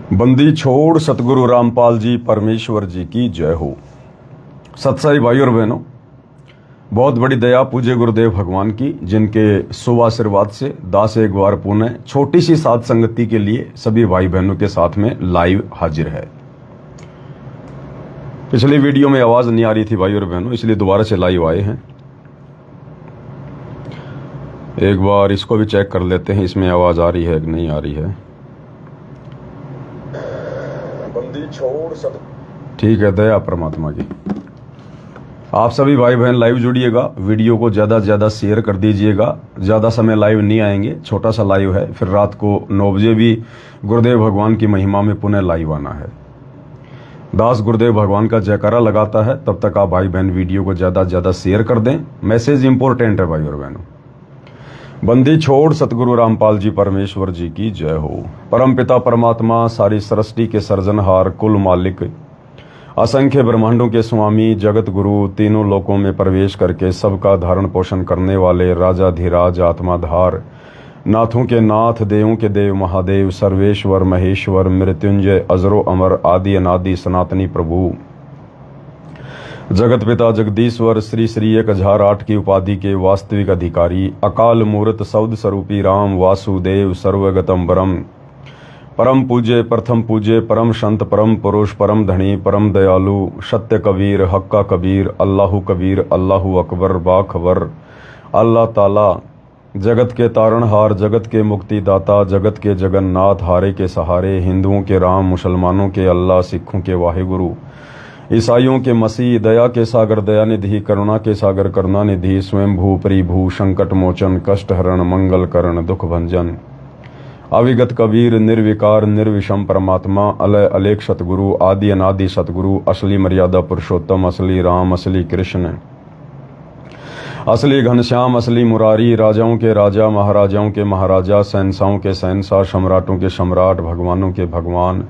बंदी छोड़ सतगुरु रामपाल जी परमेश्वर जी की जय हो। सत्साई भाई और बहनों, बहुत बड़ी दया पूज्य गुरुदेव भगवान की, जिनके शुभ आशीर्वाद से दास एक बार पुनः छोटी सी साध संगति के लिए सभी भाई बहनों के साथ में लाइव हाजिर है। पिछली वीडियो में आवाज नहीं आ रही थी भाई और बहनों, इसलिए दोबारा से लाइव आए हैं। एक बार इसको भी चेक कर लेते हैं, इसमें आवाज आ रही है कि नहीं आ रही है। बंदी छोड़ ठीक है, दया परमात्मा की। आप सभी भाई बहन लाइव जुड़िएगा, वीडियो को ज़्यादा से ज़्यादा शेयर कर दीजिएगा। ज़्यादा समय लाइव नहीं आएंगे, छोटा सा लाइव है, फिर रात को 9 बजे भी गुरुदेव भगवान की महिमा में पुनः लाइव आना है। दास गुरुदेव भगवान का जयकारा लगाता है, तब तक आप भाई बहन वीडियो को ज़्यादा से ज़्यादा शेयर कर दें। मैसेज इंपॉर्टेंट है भाई और बहनों। बंदी छोड़ सतगुरु रामपाल जी परमेश्वर जी की जय हो। परम पिता परमात्मा, सारी सृष्टि के सर्जनहार, कुल मालिक, असंख्य ब्रह्मांडों के स्वामी, जगत गुरु, तीनों लोकों में प्रवेश करके सबका धारण पोषण करने वाले राजाधिराज, आत्माधार, नाथों के नाथ, देवों के देव, महादेव, सर्वेश्वर, महेश्वर, मृत्युंजय, अजरो अमर, आदि अनादि सनातनी प्रभु, जगत पिता जगदीश्वर, श्री श्री 1008 की उपाधि के वास्तविक अधिकारी, अकाल मूर्त शब्द स्वरूपी राम वासुदेव, सर्वगतम परम, परम पूज्य, प्रथम पूज्य, परम संत, परम पुरुष, परम धनी, परम दयालु, सत्य कबीर, हक्का कबीर, अल्लाहु कबीर, अल्लाहु अकबर, बाखबर, अल्लाह ताला, जगत के तारणहार, जगत के मुक्तिदाता, जगत के जगन्नाथ, हारे के सहारे, हिंदुओं के राम, मुसलमानों के अल्लाह, सिखों के वाहिगुरु, ईसाइयों के मसीह, दया के सागर दयानिधि, करुणा के सागर करुणानिधि, स्वयं भू परिभू, संकट मोचन, कष्ट हरण, मंगल करण, दुख भंजन, अविगत कबीर, निर्विकार निर्विषम परमात्मा, अलय अलेख सतगुरु, आदि अनादि सतगुरु, असली मर्यादा पुरुषोत्तम, असली राम, असली कृष्ण, असली घनश्याम, असली मुरारी, राजाओं के राजा, महाराजाओं के महाराजा, शहंशाहों के शहंशाह, सम्राटों के सम्राट, भगवानों के भगवान,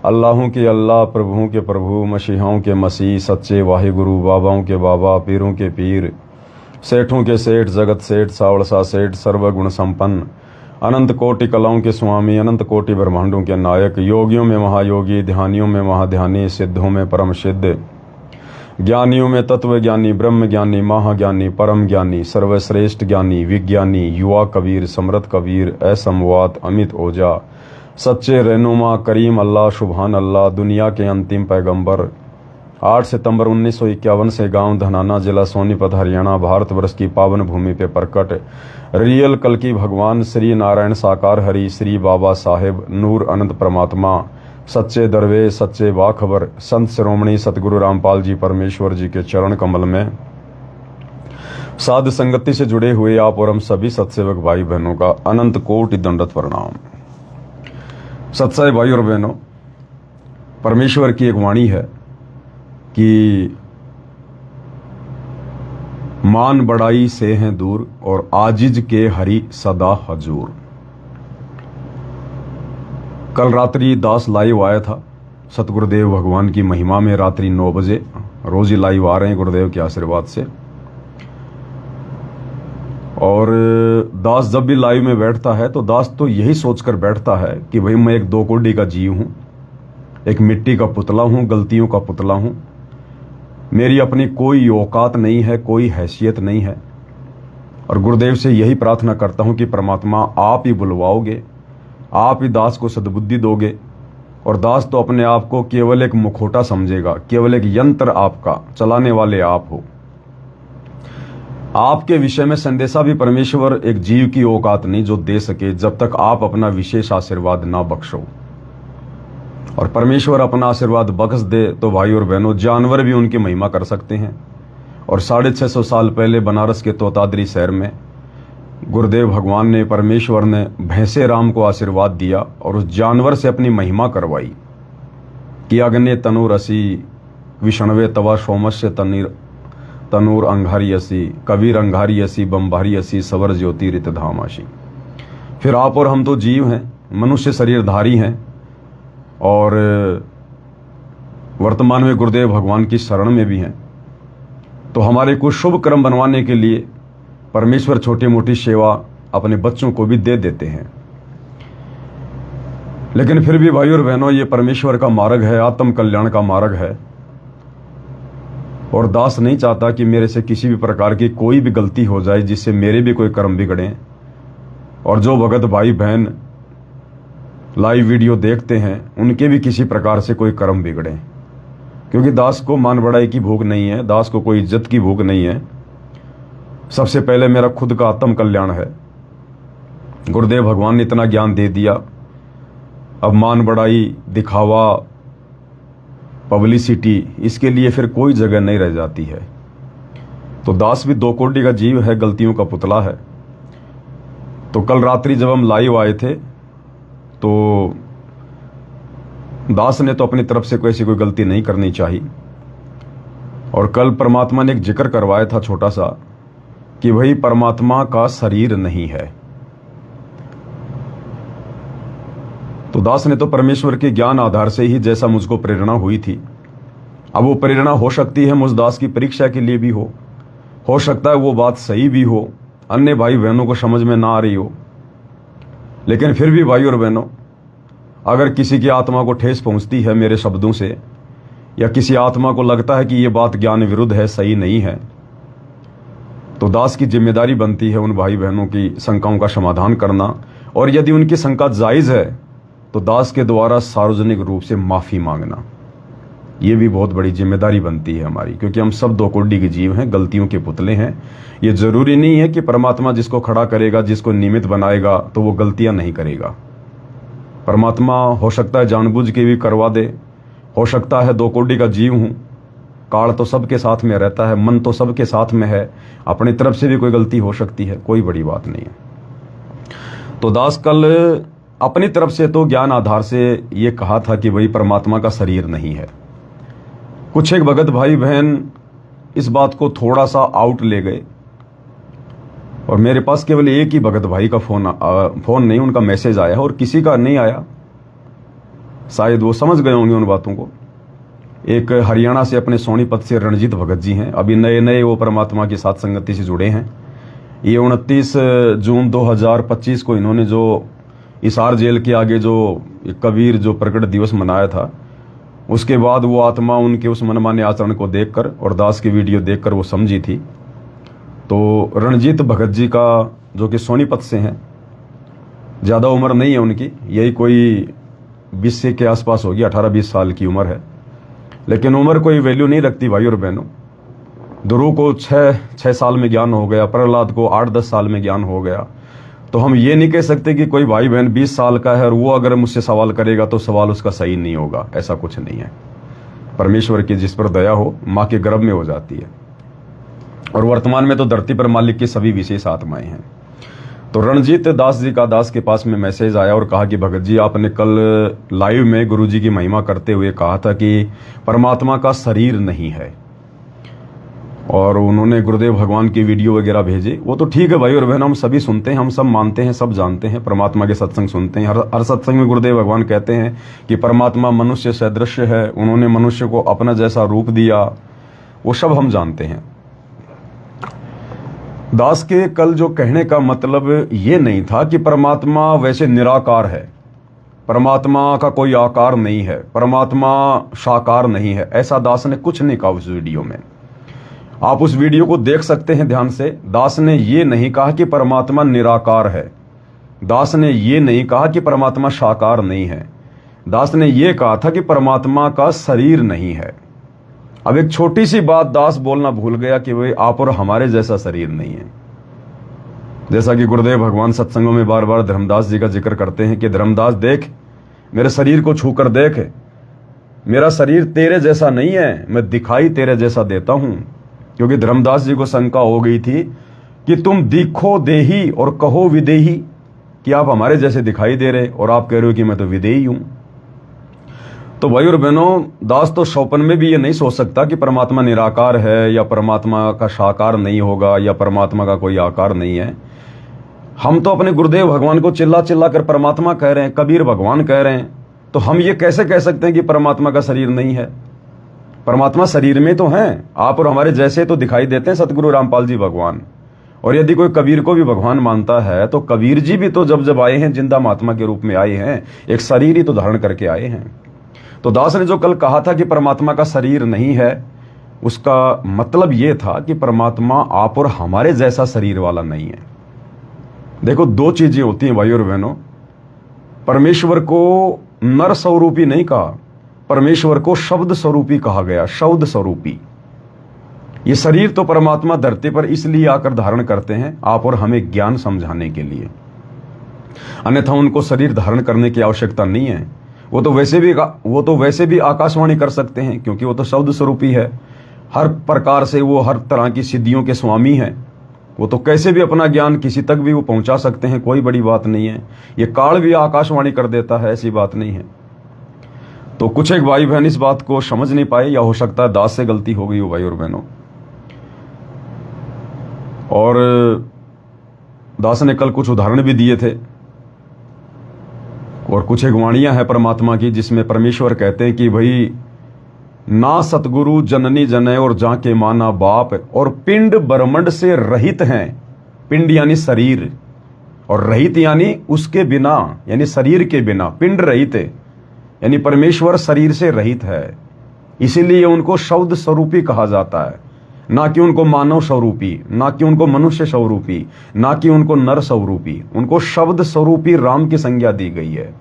अल्लाहों के अल्लाह, प्रभुओं के प्रभु, मसीहाओं के मसीह, सच्चे वाहिगुरु, बाबाओं के बाबा, पीरों के पीर, सेठों के सेठ, जगत सेठ, सावड़सा सेठ, सर्वगुण संपन्न, अनंत कोटि कलाओं के स्वामी, अनंत कोटि ब्रह्मांडों के नायक, योगियों में महायोगी, ध्यानियों में महाध्यानी, सिद्धों में परम सिद्ध, ज्ञानियों में तत्व ज्ञानी, ब्रह्म ज्ञानी, महाज्ञानी, परम ज्ञानी, सर्वश्रेष्ठ ज्ञानी, विज्ञानी, युवा कबीर, समृत कबीर, असमवात, अमित ओझा, सच्चे रहनुमा, करीम अल्लाह, सुभान अल्लाह, दुनिया के अंतिम पैगंबर, 8 सितंबर 1951 से गांव धनाना, जिला सोनीपत, हरियाणा, भारतवर्ष की पावन भूमि पे प्रकट रियल कल की भगवान श्री नारायण साकार हरि, श्री बाबा साहेब नूर अनंत परमात्मा, सच्चे दरवेश, सच्चे बाखबर, संत शिरोमणि सतगुरु रामपाल जी परमेश्वर जी के चरण कमल में साध संगति से जुड़े हुए आप और हम सभी सत्सेवक भाई बहनों का अनंत कोटि दंडवत प्रणाम। सत्साई भाई और बहनों, परमेश्वर की एक वाणी है कि मान बड़ाई से हैं दूर और आजिज के हरि सदा हजूर। कल रात्रि दास लाइव आया था सतगुरुदेव भगवान की महिमा में, रात्रि 9 बजे, रोज ही लाइव आ रहे हैं गुरुदेव के आशीर्वाद से। और दास जब भी लाइव में बैठता है तो दास तो यही सोचकर बैठता है कि भाई मैं एक 2 कोड़ी का जीव हूं, एक मिट्टी का पुतला हूं, गलतियों का पुतला हूं, मेरी अपनी कोई औकात नहीं है, कोई हैसियत नहीं है। और गुरुदेव से यही प्रार्थना करता हूं कि परमात्मा आप ही बुलवाओगे, आप ही दास को सद्बुद्धि दोगे। और दास तो अपने आप को केवल एक मुखौटा समझेगा, केवल एक यंत्र आपका, चलाने वाले आप हो। आपके विषय में संदेशा भी परमेश्वर एक जीव की औकात नहीं जो दे सके, जब तक आप अपना विशेष आशीर्वाद ना बख्शो। और परमेश्वर अपना आशीर्वाद बख्श दे तो भाई और बहनों, जानवर भी उनकी महिमा कर सकते हैं। और 650 साल पहले बनारस के तोताद्री शहर में गुरुदेव भगवान ने, परमेश्वर ने भैंसे राम को आशीर्वाद दिया और उस जानवर से अपनी महिमा करवाई कि अग्नि तनुरसी, विष्णवे तवा सोमस्य तनूर अंगारियसी, कबीर अंगारियसी, बम्बारियसी, सवर ज्योति रित धामाशी। फिर आप और हम तो जीव हैं, मनुष्य शरीरधारी हैं, और वर्तमान में गुरुदेव भगवान की शरण में भी हैं। तो हमारे कुछ शुभ कर्म बनवाने के लिए परमेश्वर छोटी मोटी सेवा अपने बच्चों को भी दे देते हैं। लेकिन फिर भी भाई और बहनों, ये परमेश्वर का मार्ग है, आत्म कल्याण का मार्ग है। और दास नहीं चाहता कि मेरे से किसी भी प्रकार की कोई भी गलती हो जाए जिससे मेरे भी कोई कर्म बिगड़े। और जो भगत भाई बहन लाइव वीडियो देखते हैं उनके भी किसी प्रकार से कोई कर्म बिगड़े, क्योंकि दास को मान बढ़ाई की भूख नहीं है, दास को कोई इज्जत की भूख नहीं है। सबसे पहले मेरा खुद का आत्म कल्याण है। गुरुदेव भगवान ने इतना ज्ञान दे दिया, अब मान बढ़ाई, दिखावा, पब्लिसिटी, इसके लिए फिर कोई जगह नहीं रह जाती है। तो दास भी 2 कोटि का जीव है, गलतियों का पुतला है। तो कल रात्रि जब हम लाइव आए थे तो दास ने तो अपनी तरफ से कोई ऐसी कोई गलती नहीं करनी चाहिए। और कल परमात्मा ने एक जिक्र करवाया था छोटा सा कि भाई परमात्मा का शरीर नहीं है। तो दास ने तो परमेश्वर के ज्ञान आधार से ही जैसा मुझको प्रेरणा हुई थी, अब वो प्रेरणा हो सकती है मुझ दास की परीक्षा के लिए भी हो सकता है वो बात सही भी हो, अन्य भाई बहनों को समझ में ना आ रही हो। लेकिन फिर भी भाई और बहनों, अगर किसी की आत्मा को ठेस पहुंचती है मेरे शब्दों से, या किसी आत्मा को लगता है कि ये बात ज्ञान विरुद्ध है, सही नहीं है, तो दास की जिम्मेदारी बनती है उन भाई बहनों की शंकाओं का समाधान करना। और यदि उनकी शंका जायज़ है तो दास के द्वारा सार्वजनिक रूप से माफ़ी मांगना, ये भी बहुत बड़ी जिम्मेदारी बनती है हमारी, क्योंकि हम सब 2 कोटि के जीव हैं, गलतियों के पुतले हैं। ये जरूरी नहीं है कि परमात्मा जिसको खड़ा करेगा, जिसको निमित्त बनाएगा, तो वो गलतियां नहीं करेगा। परमात्मा हो सकता है जानबूझ के भी करवा दे, हो सकता है 2 कोटि का जीव हूं, काल तो सबके साथ में रहता है, मन तो सबके साथ में है, अपनी तरफ से भी कोई गलती हो सकती है, कोई बड़ी बात नहीं है। तो दास कल अपनी तरफ से तो ज्ञान आधार से ये कहा था कि भाई परमात्मा का शरीर नहीं है। कुछ एक भगत भाई बहन इस बात को थोड़ा सा आउट ले गए, और मेरे पास केवल एक ही भगत भाई का फोन नहीं, उनका मैसेज आया और किसी का नहीं आया। शायद वो समझ गए होंगे उन बातों को। एक हरियाणा से अपने सोनीपत से रणजीत भगत जी हैं, अभी नए नए वो परमात्मा की साथ संगति से जुड़े हैं। ये 29 जून 2025 को इन्होंने जो हिसार जेल के आगे जो कबीर जो प्रकट दिवस मनाया था, उसके बाद वो आत्मा उनके उस मनमाने आचरण को देखकर और दास की वीडियो देखकर वो समझी थी। तो रणजीत भगत जी का, जो कि सोनीपत से हैं, ज़्यादा उम्र नहीं है उनकी, यही कोई 20 से के आसपास होगी, 18-20 साल की उम्र है। लेकिन उम्र कोई वैल्यू नहीं रखती भाई और बहनों। ध्रुव को 6 साल में ज्ञान हो गया, प्रहलाद को 8-10 साल में ज्ञान हो गया। तो हम ये नहीं कह सकते कि कोई भाई बहन 20 साल का है और वो अगर मुझसे सवाल करेगा तो सवाल उसका सही नहीं होगा, ऐसा कुछ नहीं है। परमेश्वर की जिस पर दया हो माँ के गर्भ में हो जाती है। और वर्तमान में तो धरती पर मालिक की सभी विशेष आत्माएं हैं। तो रणजीत दास जी का दास के पास में मैसेज आया और कहा कि भगत जी, आपने कल लाइव में गुरु जी की महिमा करते हुए कहा था कि परमात्मा का शरीर नहीं है, और उन्होंने गुरुदेव भगवान की वीडियो वगैरह भेजे। वो तो ठीक है भाई और बहन, हम सभी सुनते हैं, हम सब मानते हैं, सब जानते हैं, परमात्मा के सत्संग सुनते हैं। हर सत्संग में गुरुदेव भगवान कहते हैं कि परमात्मा मनुष्य सदृश्य है, उन्होंने मनुष्य को अपना जैसा रूप दिया, वो सब हम जानते हैं। दास के कल जो कहने का मतलब ये नहीं था कि परमात्मा वैसे निराकार है, परमात्मा का कोई आकार नहीं है, परमात्मा साकार नहीं है, ऐसा दास ने कुछ नहीं कहा उस वीडियो में। आप उस वीडियो को देख सकते हैं ध्यान से। दास ने ये नहीं कहा कि परमात्मा निराकार है, दास ने ये नहीं कहा कि परमात्मा साकार नहीं है, दास ने ये कहा था कि परमात्मा का शरीर नहीं है। अब एक छोटी सी बात दास बोलना भूल गया कि भाई आप और हमारे जैसा शरीर नहीं है। जैसा कि गुरुदेव भगवान सत्संगों में बार बार धर्मदास जी का जिक्र करते हैं कि धर्मदास देख, मेरे शरीर को छूकर देख, मेरा शरीर तेरे जैसा नहीं है, मैं दिखाई तेरे जैसा देता हूं। क्योंकि धर्मदास जी को शंका हो गई थी कि तुम दिखो देही और कहो विदेही, कि आप हमारे जैसे दिखाई दे रहे और आप कह रहे हो कि मैं तो विदेही हूं। तो भाई और बहनों, दास तो स्वप्न में भी ये नहीं सोच सकता कि परमात्मा निराकार है या परमात्मा का साकार नहीं होगा या परमात्मा का कोई आकार नहीं है। हम तो अपने गुरुदेव भगवान को चिल्ला चिल्ला कर परमात्मा कह रहे हैं, कबीर भगवान कह रहे हैं, तो हम ये कैसे कह सकते हैं कि परमात्मा का शरीर नहीं है? परमात्मा शरीर में तो हैं, आप और हमारे जैसे तो दिखाई देते हैं सतगुरु रामपाल जी भगवान, और यदि कोई कबीर को भी भगवान मानता है तो कबीर जी भी तो जब जब आए हैं जिंदा महात्मा के रूप में आए हैं, एक शरीर ही तो धारण करके आए हैं। तो दास ने जो कल कहा था कि परमात्मा का शरीर नहीं है, उसका मतलब यह था कि परमात्मा आप और हमारे जैसा शरीर वाला नहीं है। देखो, दो चीजें होती हैं भाई और बहनों, परमेश्वर को नर स्वरूपी नहीं कहा, परमेश्वर को शब्द स्वरूपी कहा गया, शब्द स्वरूपी। ये शरीर तो परमात्मा धरती पर इसलिए आकर धारण करते हैं आप और हमें ज्ञान समझाने के लिए, अन्यथा उनको शरीर धारण करने की आवश्यकता नहीं है। वो तो वैसे भी आकाशवाणी कर सकते हैं, क्योंकि वो तो शब्द स्वरूपी है। हर प्रकार से वो हर तरह की सिद्धियों के स्वामी हैं। वो तो कैसे भी अपना ज्ञान किसी तक भी वो पहुंचा सकते हैं, कोई बड़ी बात नहीं है। ये काल भी आकाशवाणी कर देता है, ऐसी बात नहीं है। तो कुछ एक भाई बहन इस बात को समझ नहीं पाए, या हो सकता है दास से गलती हो गई हो भाई और बहनों। और दास ने कल कुछ उदाहरण भी दिए थे, और कुछ एक वाणियां हैं परमात्मा की जिसमें परमेश्वर कहते हैं कि भाई ना सतगुरु जननी जने और जाके माना बाप, और पिंड ब्रह्मंड से रहित हैं। पिंड यानी शरीर, और रहित यानी उसके बिना, यानी शरीर के बिना। पिंड रहित है यानी परमेश्वर शरीर से रहित है, इसीलिए उनको शब्द स्वरूपी कहा जाता है, ना कि उनको मानव स्वरूपी, ना कि उनको मनुष्य स्वरूपी, ना कि उनको नर स्वरूपी। उनको शब्द स्वरूपी राम की संज्ञा दी गई है।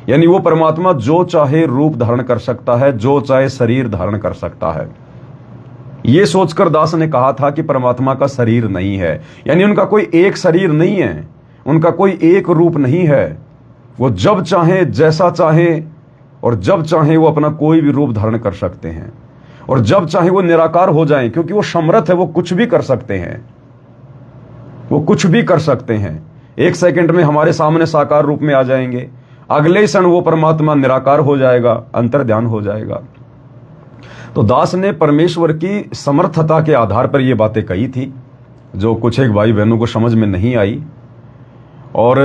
यानी वो परमात्मा जो चाहे रूप धारण कर सकता है, जो चाहे शरीर धारण कर सकता है। ये सोचकर दास ने कहा था कि परमात्मा का शरीर नहीं है, यानी उनका कोई एक शरीर नहीं है, उनका कोई एक रूप नहीं है। वो जब चाहे, जैसा चाहे, और जब चाहे वो अपना कोई भी रूप धारण कर सकते हैं, और जब चाहे वो निराकार हो जाएं, क्योंकि वो समर्थ है, वो कुछ भी कर सकते हैं। वो कुछ भी कर सकते हैं। एक सेकंड में हमारे सामने साकार रूप में आ जाएंगे, अगले ही क्षण वो परमात्मा निराकार हो जाएगा, अंतर्ध्यान हो जाएगा। तो दास ने परमेश्वर की समर्थता के आधार पर ये बातें कही थी, जो कुछ एक भाई बहनों को समझ में नहीं आई। और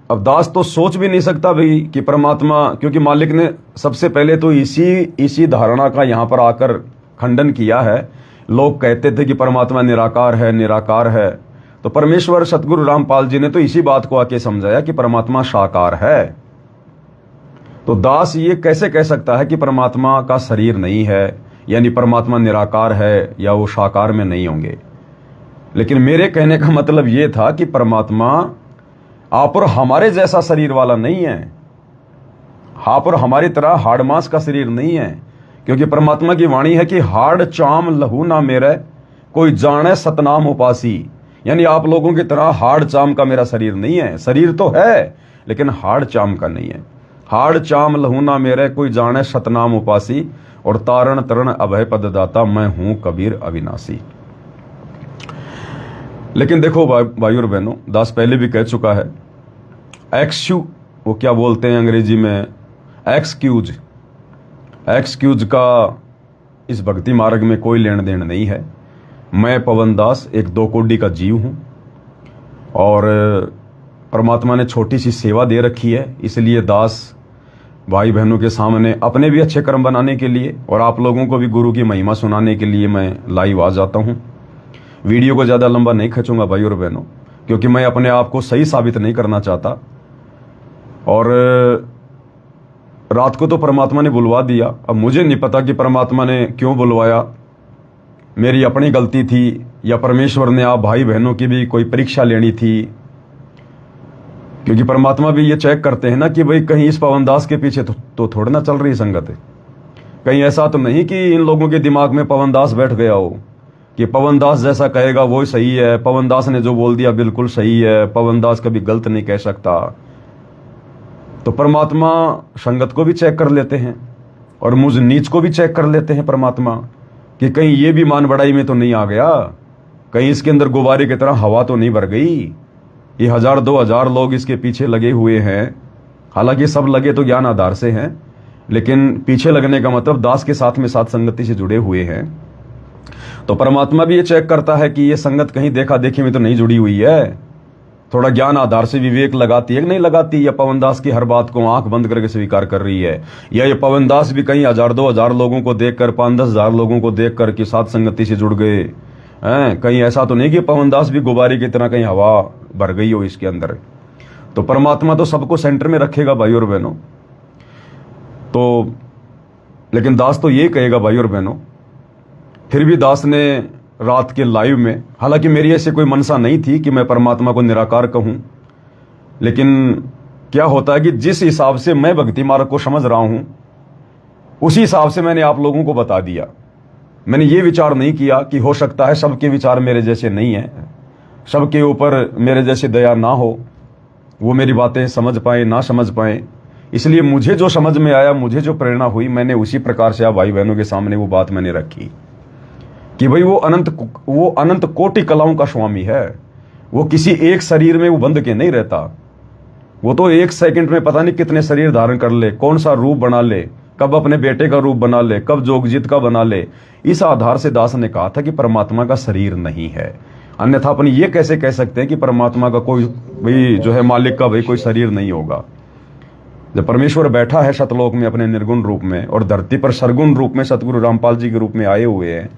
अब दास तो सोच भी नहीं सकता भाई कि परमात्मा, क्योंकि मालिक ने सबसे पहले तो इसी धारणा का यहाँ पर आकर खंडन किया है। लोग कहते थे कि परमात्मा निराकार है, निराकार है। तो परमेश्वर सतगुरु रामपाल जी ने तो इसी बात को आके समझाया कि परमात्मा साकार है। तो दास ये कैसे कह सकता है कि परमात्मा का शरीर नहीं है, यानी परमात्मा निराकार है, या वो साकार में नहीं होंगे। लेकिन मेरे कहने का मतलब ये था कि परमात्मा आप और हमारे जैसा शरीर वाला नहीं है, आप और हमारी तरह हाड़ मांस का शरीर नहीं है। क्योंकि परमात्मा की वाणी है कि हाड़ चाम लहू ना मेरे, कोई जाने सतनाम उपासी। यानी आप लोगों की तरह हाड़ चाम का मेरा शरीर नहीं है। शरीर तो है, लेकिन हाड़ चाम का नहीं है। हाड़ चाम लहू ना मेरे, कोई जाने सतनाम उपासी, और तारण तरण अभय पद दाता, मैं हूं कबीर अविनाशी। लेकिन देखो भाई और बहनों, दास पहले भी कह चुका है, वो क्या बोलते हैं अंग्रेजी में, एक्सक्यूज का इस भक्ति मार्ग में कोई लेन देन नहीं है। मैं पवन दास एक दो कोडी का जीव हूं, और परमात्मा ने छोटी सी सेवा दे रखी है, इसलिए दास भाई बहनों के सामने अपने भी अच्छे कर्म बनाने के लिए और आप लोगों को भी गुरु की महिमा सुनाने के लिए मैं लाइव आ जाता हूं। वीडियो को ज़्यादा लंबा नहीं खींचूंगा भाई और बहनों, क्योंकि मैं अपने आप को सही साबित नहीं करना चाहता। और रात को तो परमात्मा ने बुलवा दिया, अब मुझे नहीं पता कि परमात्मा ने क्यों बुलवाया, मेरी अपनी गलती थी, या परमेश्वर ने आप भाई बहनों की भी कोई परीक्षा लेनी थी। क्योंकि परमात्मा भी ये चेक करते हैं ना कि भाई कहीं इस पवनदास के पीछे तो थोड़ी ना चल रही संगत है। कहीं ऐसा तो नहीं कि इन लोगों के दिमाग में पवनदास बैठ गया हो कि पवनदास जैसा कहेगा वो सही है, पवनदास ने जो बोल दिया बिल्कुल सही है, पवनदास कभी गलत नहीं कह सकता। तो परमात्मा संगत को भी चेक कर लेते हैं, और मुझ नीच को भी चेक कर लेते हैं परमात्मा, कि कहीं ये भी मान बढ़ाई में तो नहीं आ गया, कहीं इसके अंदर गुब्बारे की तरह हवा तो नहीं भर गई। ये 1000-2000 लोग इसके पीछे लगे हुए हैं, हालांकि सब लगे तो ज्ञान आधार से हैं, लेकिन पीछे लगने का मतलब दास के साथ में साथ संगति से जुड़े हुए हैं। तो परमात्मा भी ये चेक करता है कि ये संगत कहीं देखा देखी में तो नहीं जुड़ी हुई है, थोड़ा ज्ञान आधार से विवेक लगाती है कि नहीं लगाती, या पवनदास की हर बात को आंख बंद करके स्वीकार कर रही है, या ये पवनदास भी कहीं 1000-2000 लोगों को देखकर 5-10 हज़ार लोगों को देखकर कि साथ संगति से जुड़ गए, हैं, कहीं ऐसा तो नहीं कि पवनदास भी गुब्बारे की तरह कहीं हवा भर गई हो इसके अंदर। तो परमात्मा तो सबको सेंटर में रखेगा भाई और बहनों। तो लेकिन दास तो ये कहेगा भाई और बहनों, फिर भी दास ने रात के लाइव में, हालांकि मेरी ऐसे कोई मनसा नहीं थी कि मैं परमात्मा को निराकार कहूं, लेकिन क्या होता है कि जिस हिसाब से मैं भक्ति मार्ग को समझ रहा हूं उसी हिसाब से मैंने आप लोगों को बता दिया। मैंने ये विचार नहीं किया कि हो सकता है सबके विचार मेरे जैसे नहीं है, सबके ऊपर मेरे जैसे दया ना हो, वो मेरी बातें समझ पाए ना समझ पाए। इसलिए मुझे जो समझ में आया, मुझे जो प्रेरणा हुई, मैंने उसी प्रकार से आप भाई बहनों के सामने वो बात मैंने रखी कि भाई वो अनंत कोटि कलाओं का स्वामी है। वो किसी एक शरीर में वो बंध के नहीं रहता। वो तो एक सेकंड में पता नहीं कितने शरीर धारण कर ले, कौन सा रूप बना ले, कब अपने बेटे का रूप बना ले, कब जोगजीत का बना ले। इस आधार से दास ने कहा था कि परमात्मा का शरीर नहीं है। अन्यथा अपन ये कैसे कह सकते हैं कि परमात्मा का कोई भाई जो है मालिक का भाई कोई शरीर नहीं होगा। जब परमेश्वर बैठा है सतलोक में अपने निर्गुण रूप में और धरती पर सरगुण रूप में सतगुरु रामपाल जी के रूप में आए हुए हैं,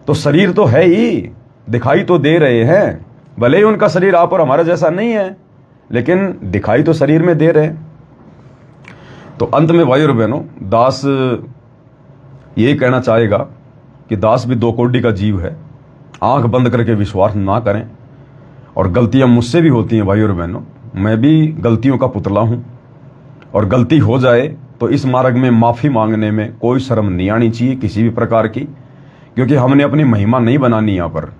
तो शरीर तो है ही, दिखाई तो दे रहे हैं। भले ही उनका शरीर आप और हमारा जैसा नहीं है, लेकिन दिखाई तो शरीर में दे रहे। तो अंत में भाई और बहनों, दास यही कहना चाहेगा कि दास भी दो कोटि का जीव है। आंख बंद करके विश्वास ना करें, और गलतियां मुझसे भी होती हैं भाई और बहनों। मैं भी गलतियों का पुतला हूं, और गलती हो जाए तो इस मार्ग में माफी मांगने में कोई शर्म नहीं आनी चाहिए किसी भी प्रकार की, क्योंकि हमने अपनी महिमा नहीं बनानी। यहां पर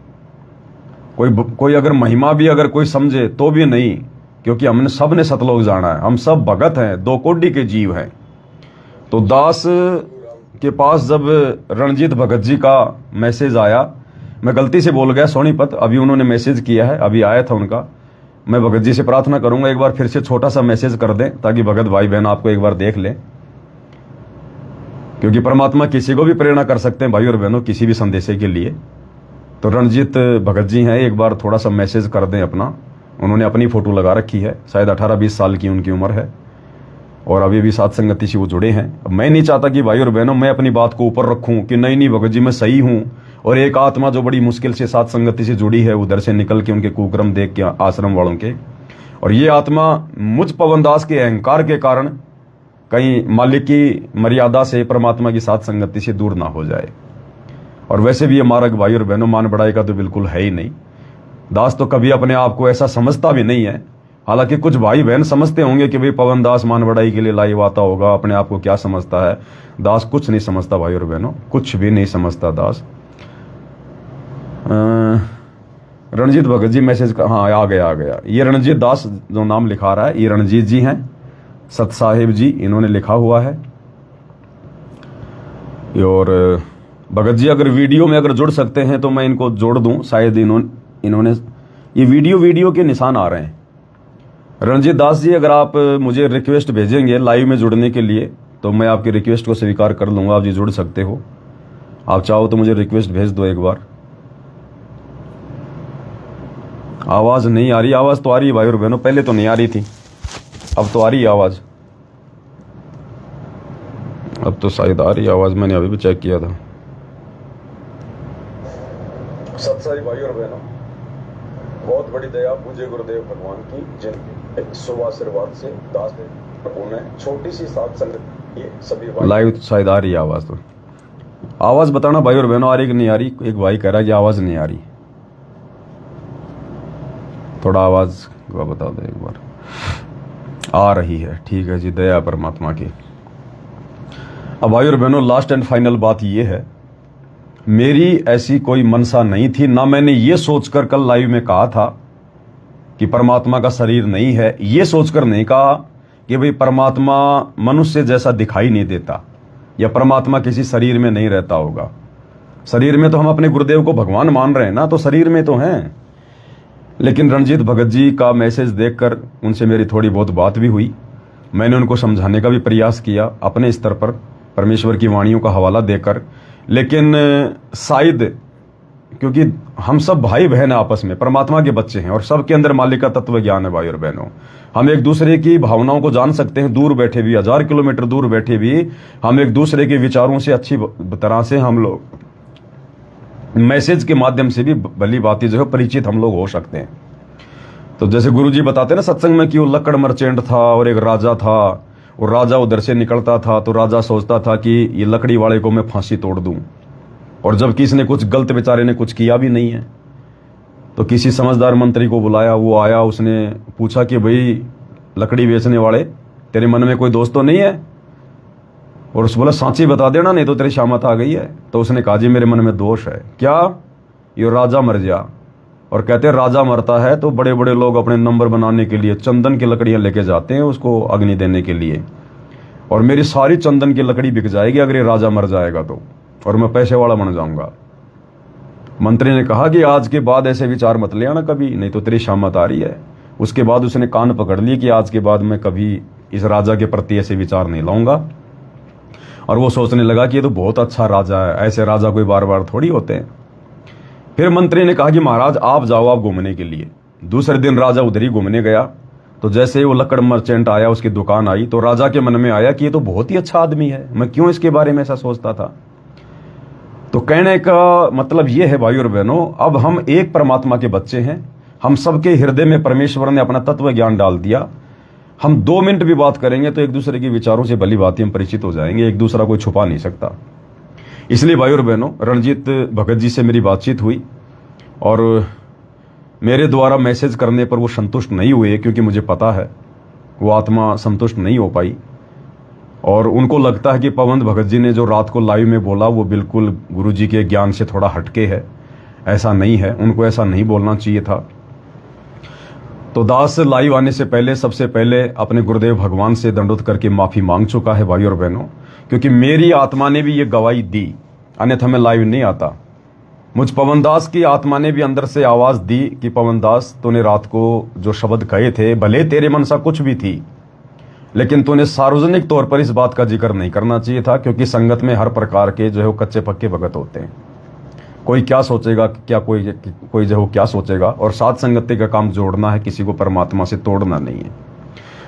कोई अगर महिमा भी अगर कोई समझे तो भी नहीं, क्योंकि हमने सब ने सतलोक जाना है। हम सब भगत हैं, दो कोटि के जीव हैं। तो दास के पास जब रणजीत भगत जी का मैसेज आया, मैं गलती से बोल गया सोनीपत, अभी उन्होंने मैसेज किया है, अभी आया था उनका। मैं भगत जी से प्रार्थना करूंगा एक बार फिर से छोटा सा मैसेज कर दें, ताकि भगत भाई बहन आपको एक बार देख लें, क्योंकि परमात्मा किसी को भी प्रेरणा कर सकते हैं भाई और बहनों, किसी भी संदेशे के लिए। तो रणजीत भगत जी हैं, एक बार थोड़ा सा मैसेज कर दें अपना। उन्होंने अपनी फोटो लगा रखी है, शायद 18-20 साल की उनकी उम्र है, और अभी भी साथ संगति से वो जुड़े हैं। मैं नहीं चाहता कि भाई और बहनों मैं अपनी बात को ऊपर रखूं कि नहीं भगत जी मैं सही हूं, और एक आत्मा जो बड़ी मुश्किल से साथ संगति से जुड़ी है उधर से निकल के उनके कुक्रम देख के आश्रम वालों के, और ये आत्मा मुझ पवनदास के अहंकार के कारण कहीं मालिक की मर्यादा से परमात्मा की साथ संगति से दूर ना हो जाए। और वैसे भी ये मार्ग भाई और बहनों मान बढ़ाई का तो बिल्कुल है ही नहीं। दास तो कभी अपने आप को ऐसा समझता भी नहीं है। हालांकि कुछ भाई बहन समझते होंगे कि भाई पवन दास मान बढ़ाई के लिए लाइव आता होगा, अपने आप को क्या समझता है। दास कुछ नहीं समझता भाई और बहनों, कुछ भी नहीं समझता दास। रणजीत भगत जी मैसेज का, हाँ आ गया। ये रणजीत दास जो नाम लिखा रहा है, ये रणजीत जी हैं, सत साहिब जी इन्होंने लिखा हुआ है। और भगत जी अगर वीडियो में अगर जुड़ सकते हैं तो मैं इनको जोड़ दूं, शायद इन्होंने ये वीडियो के निशान आ रहे हैं। रणजीत दास जी अगर आप मुझे रिक्वेस्ट भेजेंगे लाइव में जुड़ने के लिए तो मैं आपकी रिक्वेस्ट को स्वीकार कर लूंगा। आप जी जुड़ सकते हो, आप चाहो तो मुझे रिक्वेस्ट भेज दो एक बार। आवाज नहीं आ रही, आवाज तो आ रही है भाई और बहनों, पहले तो नहीं आ रही थी, अब तो आ रही है आवाज, अब तो शायद आ रही है आवाज, मैंने अभी भी चेक किया था। सत्साई भाई और बहनों, बहुत बड़ी दया पूज्य गुरुदेव भगवान की, जिनके शुभ आशीर्वाद से दास ने छोटी सी साथ संगत ये सभी लाइव शायद आ रही है आवाज। तो आवाज बताना भाई और बहनों आ रही कि नहीं आ रही। एक भाई कह रहा है कि आवाज नहीं आ रही, थोड़ा आवाज का बता दो एक बार। आ रही है, ठीक है जी, दया परमात्मा की। अब भाई और बहनों लास्ट एंड फाइनल बात ये है, मेरी ऐसी कोई मनसा नहीं थी, ना मैंने ये सोचकर कल लाइव में कहा था कि परमात्मा का शरीर नहीं है। ये सोचकर नहीं कहा कि भाई परमात्मा मनुष्य जैसा दिखाई नहीं देता या परमात्मा किसी शरीर में नहीं रहता होगा। शरीर में तो हम अपने गुरुदेव को भगवान मान रहे हैं ना, तो शरीर में तो हैं। लेकिन रणजीत भगत जी का मैसेज देखकर उनसे मेरी थोड़ी बहुत बात भी हुई। मैंने उनको समझाने का भी प्रयास किया अपने स्तर पर, परमेश्वर की वाणियों का हवाला देकर। लेकिन शायद क्योंकि हम सब भाई बहन हैं, आपस में परमात्मा के बच्चे हैं और सबके अंदर मालिक का तत्व ज्ञान है भाई और बहनों। हम एक दूसरे की भावनाओं को जान सकते हैं, दूर बैठे भी, 1000 किलोमीटर दूर बैठे भी हम एक दूसरे के विचारों से अच्छी तरह से हम लोग मैसेज के माध्यम से भी भली बातें जो है परिचित हम लोग हो सकते हैं। तो जैसे गुरुजी बताते ना सत्संग में कि वो लकड़ मर्चेंट था और एक राजा था, और राजा उधर से निकलता था तो राजा सोचता था कि ये लकड़ी वाले को मैं फांसी तोड़ दूं, और जबकि इसने कुछ गलत बेचारे ने कुछ किया भी नहीं है। तो किसी समझदार मंत्री को बुलाया, वो आया, उसने पूछा कि भाई लकड़ी बेचने वाले, तेरे मन में कोई दोस्त तो नहीं है? और उस बोला सांची बता देना नहीं तो तेरी शामत आ गई है। तो उसने कहा जी मेरे मन में दोष है। क्या? ये राजा मर गया, और कहते हैं राजा मरता है तो बड़े बड़े लोग अपने नंबर बनाने के लिए चंदन की लकड़ियां लेके जाते हैं उसको अग्नि देने के लिए, और मेरी सारी चंदन की लकड़ी बिक जाएगी अगर ये राजा मर जाएगा तो, और मैं पैसे वाला बन जाऊंगा। मंत्री ने कहा कि आज के बाद ऐसे विचार मत ले आना कभी, नहीं तो तेरी शामत आ रही है। उसके बाद उसने कान पकड़ लिए कि आज के बाद मैं कभी इस राजा के प्रति ऐसे विचार नहीं लाऊंगा। और वो सोचने लगा कि ये तो बहुत अच्छा राजा है, ऐसे राजा कोई बार बार थोड़ी होते हैं। फिर मंत्री ने कहा कि महाराज आप जाओ आप घूमने के लिए। दूसरे दिन राजा उधर ही घूमने गया। तो जैसे ही वो लकड़ मर्चेंट आया, उसकी दुकान आई, तो राजा के मन में आया कि ये तो बहुत ही अच्छा आदमी है, मैं क्यों इसके बारे में ऐसा सोचता था। तो कहने का मतलब ये है भाई और बहनों, अब हम एक परमात्मा के बच्चे हैं, हम सबके हृदय में परमेश्वर ने अपना तत्व ज्ञान डाल दिया। हम 2 मिनट भी बात करेंगे तो एक दूसरे के विचारों से भली भांति हम परिचित हो जाएंगे, एक दूसरा कोई छुपा नहीं सकता। इसलिए भाई और बहनों, रणजीत भगत जी से मेरी बातचीत हुई और मेरे द्वारा मैसेज करने पर वो संतुष्ट नहीं हुए, क्योंकि मुझे पता है वो आत्मा संतुष्ट नहीं हो पाई, और उनको लगता है कि पवन भगत जी ने जो रात को लाइव में बोला वो बिल्कुल गुरु जी के ज्ञान से थोड़ा हटके है। ऐसा नहीं है, उनको ऐसा नहीं बोलना चाहिए था। तो दास लाइव आने से पहले सबसे पहले अपने गुरुदेव भगवान से दंडोत करके माफी मांग चुका है भाई और बहनों, क्योंकि मेरी आत्मा ने भी ये गवाही दी, अन्यथा मैं लाइव नहीं आता। मुझ पवन दास की आत्मा ने भी अंदर से आवाज दी कि पवन दास तूने रात को जो शब्द कहे थे, भले तेरे मनसा कुछ भी थी, लेकिन तूने सार्वजनिक तौर पर इस बात का जिक्र नहीं करना चाहिए था, क्योंकि संगत में हर प्रकार के जो है कच्चे पक्के भगत होते हैं। कोई क्या सोचेगा, क्या कोई जो क्या सोचेगा, और साथ संगति का काम जोड़ना है, किसी को परमात्मा से तोड़ना नहीं है।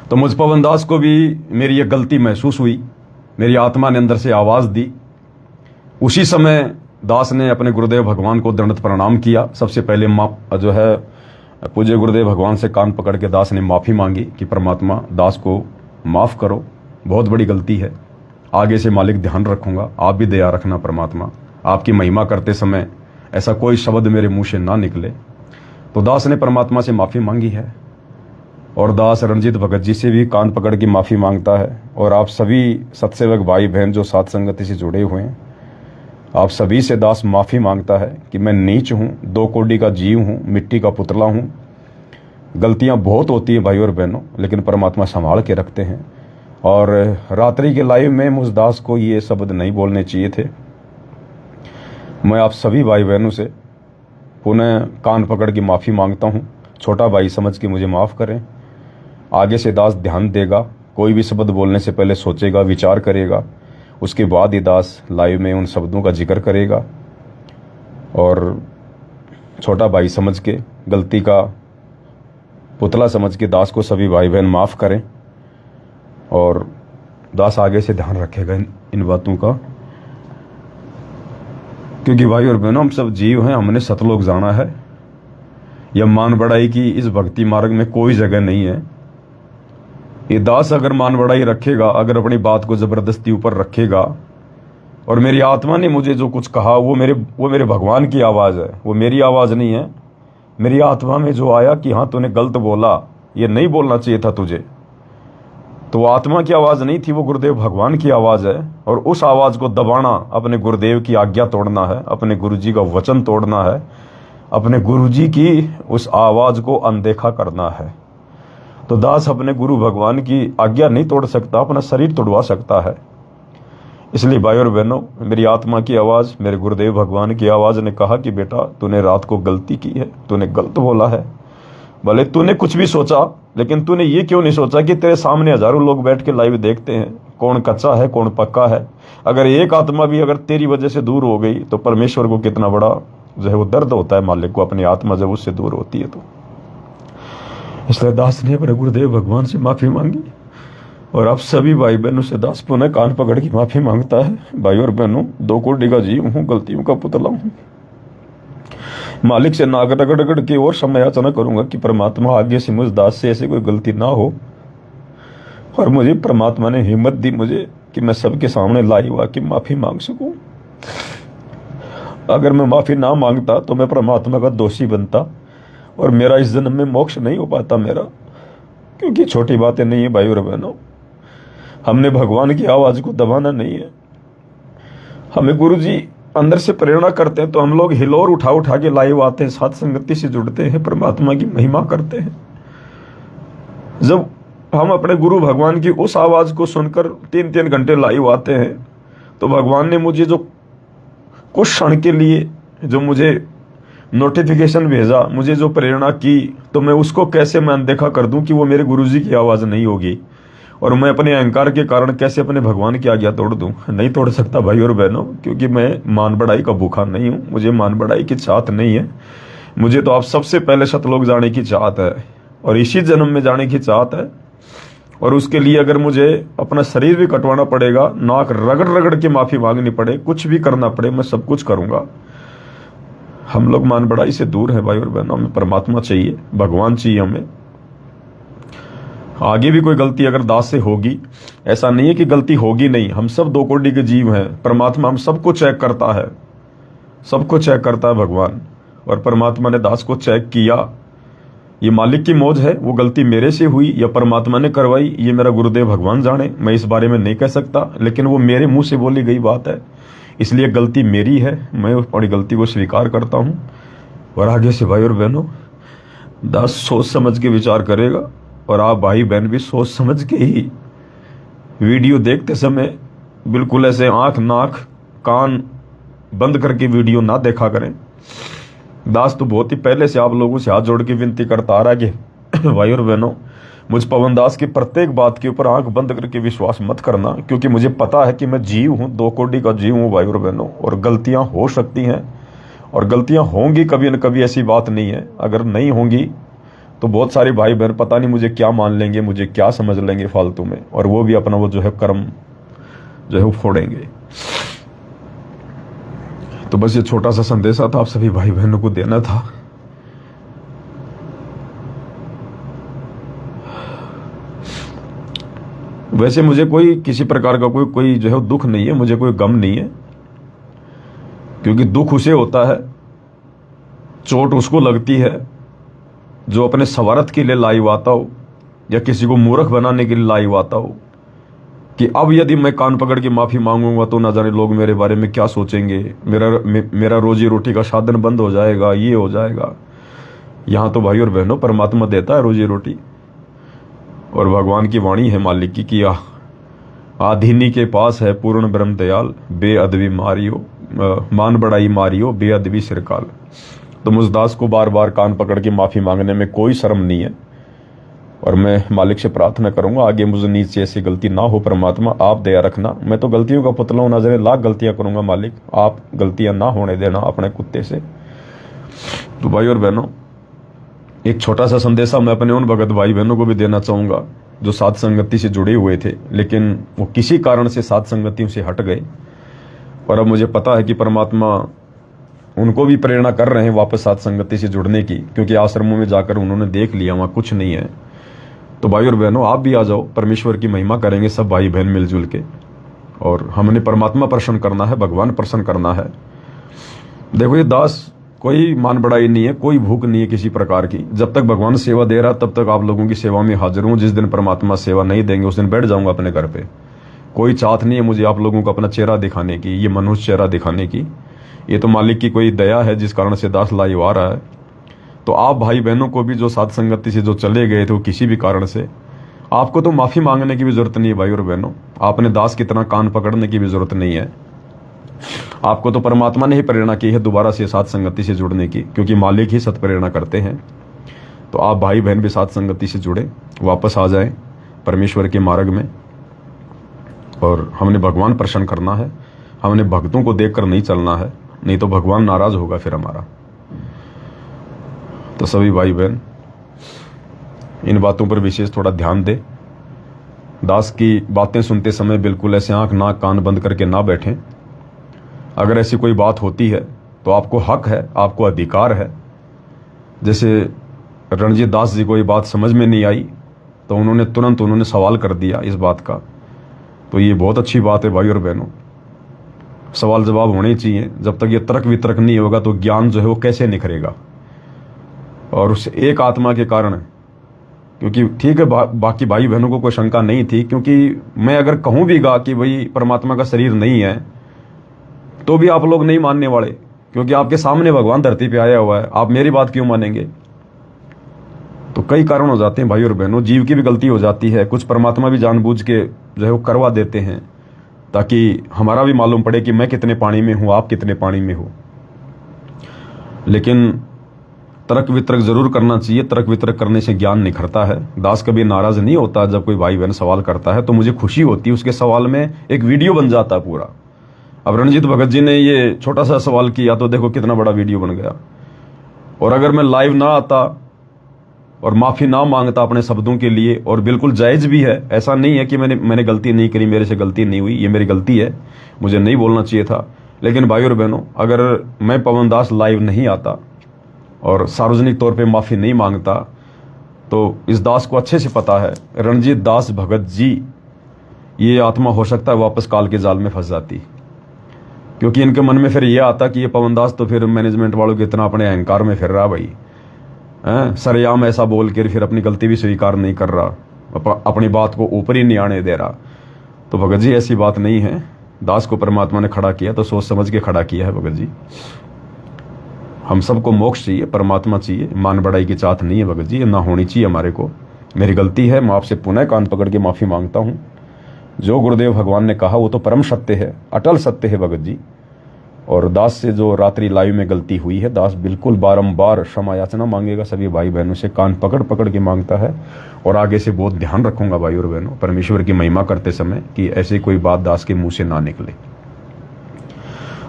तो मुझ पवन दास को भी मेरी ये गलती महसूस हुई, मेरी आत्मा ने अंदर से आवाज दी। उसी समय दास ने अपने गुरुदेव भगवान को दंडवत प्रणाम किया। सबसे पहले जो है पूज्य गुरुदेव भगवान से कान पकड़ के दास ने माफी मांगी कि परमात्मा दास को माफ करो, बहुत बड़ी गलती है, आगे से मालिक ध्यान रखूंगा, आप भी दया रखना परमात्मा, आपकी महिमा करते समय ऐसा कोई शब्द मेरे मुंह से ना निकले। तो दास ने परमात्मा से माफी मांगी है, और दास रणजीत भगत जी से भी कान पकड़ के माफी मांगता है। और आप सभी सत्सेवक भाई बहन जो साथ संगति से जुड़े हुए हैं, आप सभी से दास माफी मांगता है कि मैं नीच हूं, 2 कोड़ी का जीव हूं, मिट्टी का पुतला हूं, गलतियां बहुत होती है भाई और बहनों, लेकिन परमात्मा संभाल के रखते हैं। और रात्रि के लाइव में मुझ दास को ये शब्द नहीं बोलने चाहिए थे। मैं आप सभी भाई बहनों से पुनः कान पकड़ के माफ़ी मांगता हूँ, छोटा भाई समझ के मुझे माफ़ करें। आगे से दास ध्यान देगा, कोई भी शब्द बोलने से पहले सोचेगा, विचार करेगा, उसके बाद ही दास लाइव में उन शब्दों का जिक्र करेगा। और छोटा भाई समझ के, गलती का पुतला समझ के दास को सभी भाई बहन माफ़ करें, और दास आगे से ध्यान रखेगा इन बातों का, क्योंकि भाई और बहनों हम सब जीव हैं, हमने सतलोक जाना है। यह मान बढ़ाई की इस भक्ति मार्ग में कोई जगह नहीं है। ये दास अगर मान बढ़ाई रखेगा, अगर अपनी बात को जबरदस्ती ऊपर रखेगा, और मेरी आत्मा ने मुझे जो कुछ कहा वो मेरे भगवान की आवाज़ है, वो मेरी आवाज़ नहीं है। मेरी आत्मा में जो आया कि हाँ तूने गलत बोला, ये नहीं बोलना चाहिए था तुझे, तो वो आत्मा की आवाज़ नहीं थी, वो गुरुदेव भगवान की आवाज़ है। और उस आवाज़ को दबाना, अपने गुरुदेव की आज्ञा तोड़ना है, अपने गुरुजी का वचन तोड़ना है, अपने गुरुजी की उस आवाज़ को अनदेखा करना है। तो दास अपने गुरु भगवान की आज्ञा नहीं तोड़ सकता, अपना शरीर तोड़वा सकता है। इसलिए भाई और बहनों, मेरी आत्मा की आवाज़, मेरे गुरुदेव भगवान की आवाज़ ने कहा कि बेटा तूने रात को गलती की है, तूने गलत बोला है। भले तूने कुछ भी सोचा, लेकिन तूने ये क्यों नहीं सोचा कि तेरे सामने हजारों लोग बैठ के लाइव देखते हैं, कौन कच्चा है कौन पक्का है। अगर एक आत्मा भी अगर तेरी वजह से दूर हो गई तो परमेश्वर को कितना बड़ा जो है वो दर्द होता है मालिक को, अपनी आत्मा जब उससे दूर होती है तो। इसलिए दास ने अपने गुरुदेव भगवान से माफी मांगी, और आप सभी भाई बहनों से दास पुनः कान पकड़ के माफी मांगता है। भाई और बहनों, 2 कोड़ी का जीव हूँ, गलतियों का पुतला हूँ। मालिक से नाक रगड़ रगड़ के और समय याचना करूंगा कि परमात्मा आगे से मुझ दास से ऐसे कोई गलती ना हो, और मुझे परमात्मा ने हिम्मत दी मुझे कि मैं सबके सामने लाइव आके माफी मांग सकूं। अगर मैं माफी ना मांगता तो मैं परमात्मा का दोषी बनता और मेरा इस जन्म में मोक्ष नहीं हो पाता मेरा। क्योंकि छोटी बातें नहीं है भाई और बहनों, हमने भगवान की आवाज को दबाना नहीं है। हमें गुरु जी अंदर से प्रेरणा करते हैं तो हम लोग हिलोर उठा उठा के लाइव आते हैं, साथ संगति से जुड़ते हैं, परमात्मा की महिमा करते हैं। जब हम अपने गुरु भगवान की उस आवाज को सुनकर 3-3 घंटे लाइव आते हैं तो भगवान ने मुझे जो कुछ क्षण के लिए जो मुझे नोटिफिकेशन भेजा, मुझे जो प्रेरणा की, तो मैं उसको कैसे मैं अनदेखा कर दूं कि वो मेरे गुरुजी की आवाज नहीं होगी, और मैं अपने अहंकार के कारण कैसे अपने भगवान की आज्ञा तोड़ दूं। नहीं तोड़ सकता भाई और बहनों, क्योंकि मैं मान बढ़ाई का भूखा नहीं हूं, मुझे मान बढ़ाई की चाहत नहीं है। मुझे तो आप सबसे पहले सतलोक जाने की चाहत है और इसी जन्म में जाने की चाहत है, और उसके लिए अगर मुझे अपना शरीर भी कटवाना पड़ेगा, नाक रगड़ रगड़ के माफी मांगनी पड़े, कुछ भी करना पड़े, मैं सब कुछ करूंगा। हम लोग मान बढ़ाई से दूर है भाई और बहनों, हमें परमात्मा चाहिए, भगवान चाहिए हमें। आगे भी कोई गलती अगर दास से होगी, ऐसा नहीं है कि गलती होगी नहीं, हम सब 2 कोटि के जीव हैं, परमात्मा हम सबको चेक करता है, सबको चेक करता है भगवान, और परमात्मा ने दास को चेक किया। ये मालिक की मौज है, वो गलती मेरे से हुई या परमात्मा ने करवाई, ये मेरा गुरुदेव भगवान जाने, मैं इस बारे में नहीं कह सकता, लेकिन वो मेरे मुंह से बोली गई बात है, इसलिए गलती मेरी है, मैं अपनी गलती को स्वीकार करता हूं। और आगे से भाई और बहनों, दास सोच समझ के विचार करेगा, और आप भाई बहन भी सोच समझ के ही वीडियो देखते समय बिल्कुल ऐसे आंख नाक कान बंद करके वीडियो ना देखा करें। दास तो बहुत ही पहले से आप लोगों से हाथ जोड़ के विनती करता आ रहा है कि भाई और बहनों, मुझ पवन दास की प्रत्येक बात के ऊपर आंख बंद करके विश्वास मत करना, क्योंकि मुझे पता है कि मैं जीव हूं, 2 कोटि का जीव हूं भाई और बहनों, और गलतियां हो सकती हैं, और गलतियां होंगी कभी न कभी, ऐसी बात नहीं है। अगर नहीं होंगी तो बहुत सारे भाई बहन पता नहीं मुझे क्या मान लेंगे, मुझे क्या समझ लेंगे फालतू में, और वो भी अपना वो जो है कर्म जो है वो फोड़ेंगे। तो बस ये छोटा सा संदेशा था, आप सभी भाई बहनों को देना था। वैसे मुझे कोई किसी प्रकार का कोई जो है दुख नहीं है, मुझे कोई गम नहीं है, क्योंकि दुख उसे होता है, चोट उसको लगती है जो अपने स्वार्थ के लिए लाइव आता हो, या किसी को मूर्ख बनाने के लिए लाइव आता हो, कि अब यदि मैं कान पकड़ के माफी मांगूंगा तो ना जाने लोग मेरे बारे में क्या सोचेंगे, मेरा रोजी रोटी का साधन बंद हो जाएगा, ये हो जाएगा। यहां तो भाई और बहनों परमात्मा देता है रोजी रोटी, और भगवान की वाणी है मालिक की कि आधीनी के पास है पूर्ण ब्रह्म दयाल, बेअदबी मारियो मान बढ़ाई मारियो, बेअदबी सिरकाल। तो मुझ दास को बार बार कान पकड़ के माफी मांगने में कोई शर्म नहीं है, और मैं मालिक से प्रार्थना करूंगा आगे मुझे नीचे ऐसी गलती ना हो। परमात्मा आप दया रखना, मैं तो गलतियों का पुतला हूं, ना जाने लाख गलतियां करूंगा, मालिक आप गलतियां ना होने देना अपने कुत्ते से। तो भाई और बहनों, एक छोटा सा संदेशा मैं अपने उन भगत भाई बहनों को भी देना चाहूंगा जो साथ संगति से जुड़े हुए थे, लेकिन वो किसी कारण से साथ संगतियों से हट गए, और अब मुझे पता है कि परमात्मा उनको भी प्रेरणा कर रहे हैं वापस साथ संगति से जुड़ने की, क्योंकि आश्रमों में जाकर उन्होंने देख लिया वहां कुछ नहीं है। तो भाई और बहनों, आप भी आ जाओ, परमेश्वर की महिमा करेंगे सब भाई बहन मिलजुल के, और हमने परमात्मा प्रसन्न करना है, भगवान प्रसन्न करना है। देखो ये दास कोई मान बढ़ाई नहीं है, कोई भूख नहीं है किसी प्रकार की। जब तक भगवान सेवा दे रहा तब तक आप लोगों की सेवा में हाजिर हूं। जिस दिन परमात्मा सेवा नहीं देंगे उस दिन बैठ जाऊंगा अपने घर पे। कोई चाहत नहीं है मुझे आप लोगों को अपना चेहरा दिखाने की, ये मनुष्य चेहरा दिखाने की। ये तो मालिक की कोई दया है जिस कारण से दास लाइव आ रहा है। तो आप भाई बहनों को भी जो साथ संगति से जो चले गए थे वो किसी भी कारण से, आपको तो माफी मांगने की भी जरूरत नहीं है भाई और बहनों। आपने दास की तरह कान पकड़ने की भी जरूरत नहीं है। आपको तो परमात्मा ने ही प्रेरणा की है दोबारा से साथ संगति से जुड़ने की, क्योंकि मालिक ही सत प्रेरणा करते हैं। तो आप भाई बहन भी साथ संगति से जुड़े, वापस आ जाएं परमेश्वर के मार्ग में, और हमने भगवान प्रसन्न करना है। हमने भक्तों को देखकर नहीं चलना है, नहीं तो भगवान नाराज होगा फिर हमारा। तो सभी भाई बहन इन बातों पर विशेष थोड़ा ध्यान दे। दास की बातें सुनते समय बिल्कुल ऐसे आंख नाक कान बंद करके ना बैठें। अगर ऐसी कोई बात होती है तो आपको हक है, आपको अधिकार है। जैसे रणजीत दास जी को ये बात समझ में नहीं आई तो उन्होंने तुरंत सवाल कर दिया इस बात का, तो ये बहुत अच्छी बात है भाई और बहनों। सवाल जवाब होने चाहिए। जब तक ये तर्क वितर्क नहीं होगा तो ज्ञान जो है वो कैसे निखरेगा। और उस एक आत्मा के कारण, क्योंकि ठीक है बाकी भाई बहनों को कोई शंका नहीं थी, क्योंकि मैं अगर कहूं भी गा कि भाई परमात्मा का शरीर नहीं है तो भी आप लोग नहीं मानने वाले, क्योंकि आपके सामने भगवान धरती पे आया हुआ है, आप मेरी बात क्यों मानेंगे। तो कई कारण हो जाते हैं भाई और बहनों, जीव की भी गलती हो जाती है, कुछ परमात्मा भी जानबूझ के जो है वो करवा देते हैं ताकि हमारा भी मालूम पड़े कि मैं कितने पानी में हूं, आप कितने पानी में हो। लेकिन तर्क वितर्क जरूर करना चाहिए, तर्क वितर्क करने से ज्ञान निखरता है। दास कभी नाराज नहीं होता जब कोई भाई बहन सवाल करता है, तो मुझे खुशी होती है, उसके सवाल में एक वीडियो बन जाता है पूरा। अब रणजीत भगत जी ने ये छोटा सा सवाल किया तो देखो कितना बड़ा वीडियो बन गया। और अगर मैं लाइव ना आता और माफी ना मांगता अपने शब्दों के लिए, और बिल्कुल जायज भी है, ऐसा नहीं है कि मैंने गलती नहीं करी, मेरे से गलती नहीं हुई, ये मेरी गलती है, मुझे नहीं बोलना चाहिए था। लेकिन भाई और बहनों, अगर मैं पवन दास लाइव नहीं आता और सार्वजनिक तौर पे माफी नहीं मांगता तो इस दास को अच्छे से पता है रणजीत दास भगत जी ये आत्मा हो सकता है वापस काल के जाल में फंस जाती, क्योंकि इनके मन में फिर ये आता कि ये पवन दास तो फिर मैनेजमेंट वालों के इतना अपने अहंकार में फिर रहा भाई, सरेआम ऐसा बोल के फिर अपनी गलती भी स्वीकार नहीं कर रहा, अपनी बात को ऊपर ही नहीं आने दे रहा। तो भगत जी ऐसी बात नहीं है, दास को परमात्मा ने खड़ा किया तो सोच समझ के खड़ा किया है भगत जी। हम सबको मोक्ष चाहिए, परमात्मा चाहिए, मान बढ़ाई की चाहत नहीं है भगत जी, ना होनी चाहिए हमारे को। मेरी गलती है, मैं आपसे पुनः कान पकड़ के माफी मांगता हूँ। जो गुरुदेव भगवान ने कहा वो तो परम सत्य है, अटल सत्य है भगत जी। और दास से जो रात्रि लाइव में गलती हुई है, दास बिल्कुल बारंबार क्षमा याचना मांगेगा सभी भाई बहनों से, कान पकड़ पकड़ के मांगता है। और आगे से बहुत ध्यान रखूंगा भाई और बहनों, परमेश्वर की महिमा करते समय कि ऐसी कोई बात दास के मुंह से ना निकले।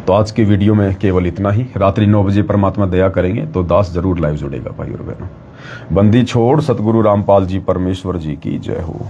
तो आज की वीडियो में केवल इतना ही। रात्रि 9 बजे परमात्मा दया करेंगे तो दास जरूर लाइव जुड़ेगा भाई और बहनों। बंदी छोड़ सतगुरु रामपाल जी परमेश्वर जी की जय हो।